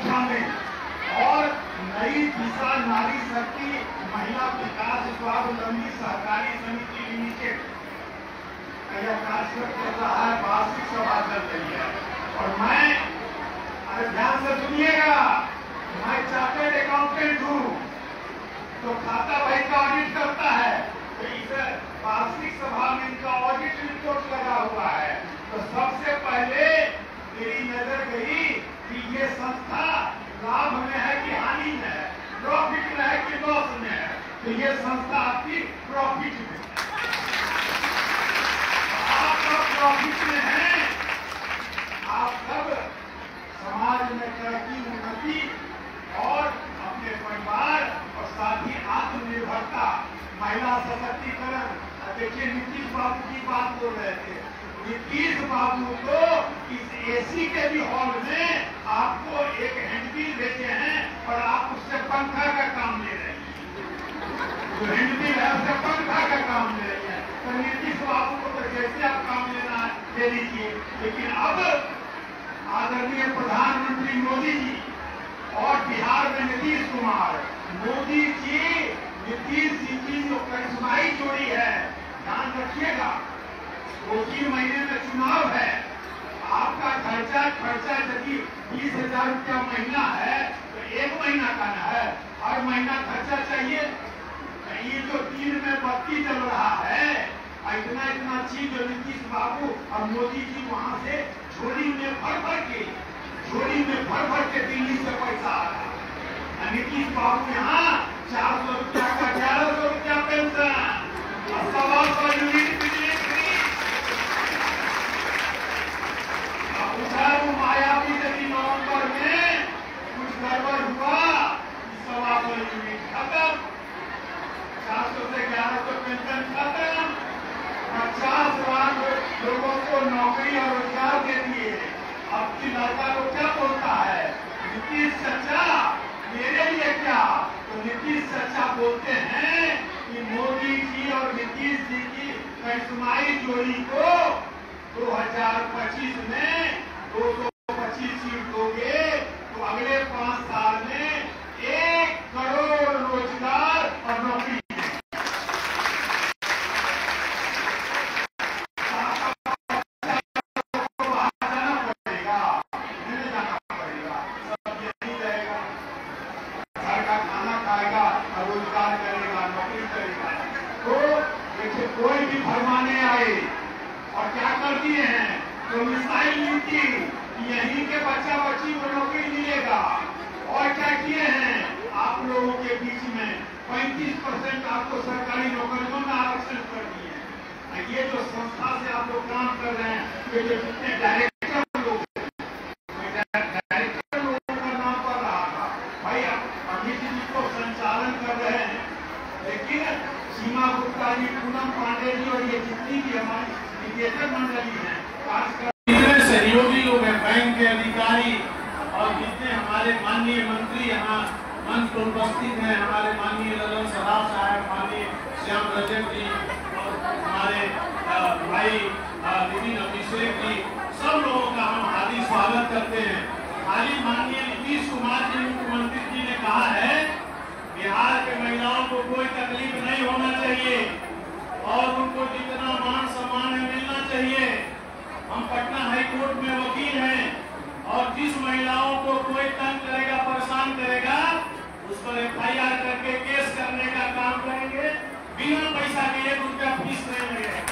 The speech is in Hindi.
संख्या में और नई दिशा नारी शक्ति महिला विकास स्वावलंबी सहकारी समिति लिमिटेड का यह कार्यक्रम चल रहा है, वार्षिक सभा चल रही है। और मैं, अरे ध्यान से सुनिएगा, मैं चार्टर्ड अकाउंटेंट हूँ, तो खाता भाई का ऑडिट करता है, तो इस वार्षिक सभा में इनका ऑडिट रिपोर्ट लगा हुआ है। तो सबसे पहले मेरी नजर गई कि ये संस्था लाभ में है कि हानि में है, प्रॉफिट में है कि लॉस में है। तो ये संस्था आपकी प्रॉफिट में है, आपका प्रॉफिट में है। आप सब समाज में तरक्की, उन्नति और अपने परिवार और साथ ही आत्मनिर्भरता, महिला सशक्तिकरण। देखिए नीतीश बाबू की बात बोल रहे थे, नीतीश बाबू को इस एसी के भी हॉल में आपको एक हैंडबिल भेजे हैं और आप उससे पंखा का काम ले रहे हैं। जो हैंडबिल है उससे पंखा का काम ले रहे हैं। तो नीतीश बाबू को तो जैसे आप काम लेना है ले लीजिए, लेकिन अब आदरणीय प्रधानमंत्री मोदी जी और बिहार में नीतीश कुमार, मोदी जी नीतीश जी की जो करिश्माई जोड़ी है, ध्यान रखिएगा, 2-3 महीने में चुनाव है। आपका खर्चा यदि 20,000 रुपया महीना है तो 1 महीना का ना है, हर महीना खर्चा चाहिए। ये जो 3 में बत्ती चल रहा है, इतना चीज जो नीतीश बाबू और मोदी जी वहां से झोली में भर के दिल्ली से पैसा आ रहा है। नीतीश बाबू यहाँ 400 रुपया का 1100 रुपया पेंशन, 100 यूनिट बिजली फ्री। उधर मायावती यदि नवंबर में कुछ गड़बड़ हुआ, 100 यूनिट खत्म, 400 से 1100 पेंशन खत्म, 50 लाख लोगों को नौकरी और रोजगार दे दिए। अब की लड़का लोग क्या बोलता है, नीतीश चचा मेरे लिए क्या? तो नीतीश चचा बोलते हैं कि मोदी जी और नीतीश जी की करिश्माई जोड़ी को 2025 में 225 सीट दोगे तो अगले 5 साल में 1 करोड़ रोजगार और नौकरी। कोई भी फरमाने आए और क्या कर दिए हैं, तो मिसाइल नीति, यहीं के बच्चा बच्ची को नौकरी मिलेगा। और क्या किए हैं, आप लोगों के बीच में 35% आपको सरकारी नौकरियों में आरक्षण कर दिए हैं। ये जो संस्था से आप लोग काम कर रहे हैं, ये जो जितने डायरेक्टर लोग का नाम पड़ रहा था भाई, अमित जी को संचालन कर रहे हैं, लेकिन सीमा गुप्ता जी, पूनम पांडे जी और ये जितनी भी हमारी निदेशक मंडली है, जितने सहयोगी लोग हैं, बैंक के अधिकारी और जितने हमारे माननीय मंत्री यहाँ मंच पर उपस्थित हैं, हमारे माननीय ललन सराफ साहब, माननीय श्याम रजक जी और हमारे भाई विपिन अभिषेक जी, सब लोगों का हम हार्दिक स्वागत करते हैं। हाल ही माननीय नीतीश कुमार जी मुख्यमंत्री जी ने कहा है बिहार के महिलाओं को कोई तकलीफ नहीं होना चाहिए और उनको जितना मान सम्मान मिलना चाहिए। हम पटना हाई कोर्ट में वकील हैं और जिस महिलाओं को कोई तंग करेगा, परेशान करेगा, उस पर FIR करके केस करने का काम करेंगे, बिना पैसा के 1 रुपया फीस नहीं लगेगा।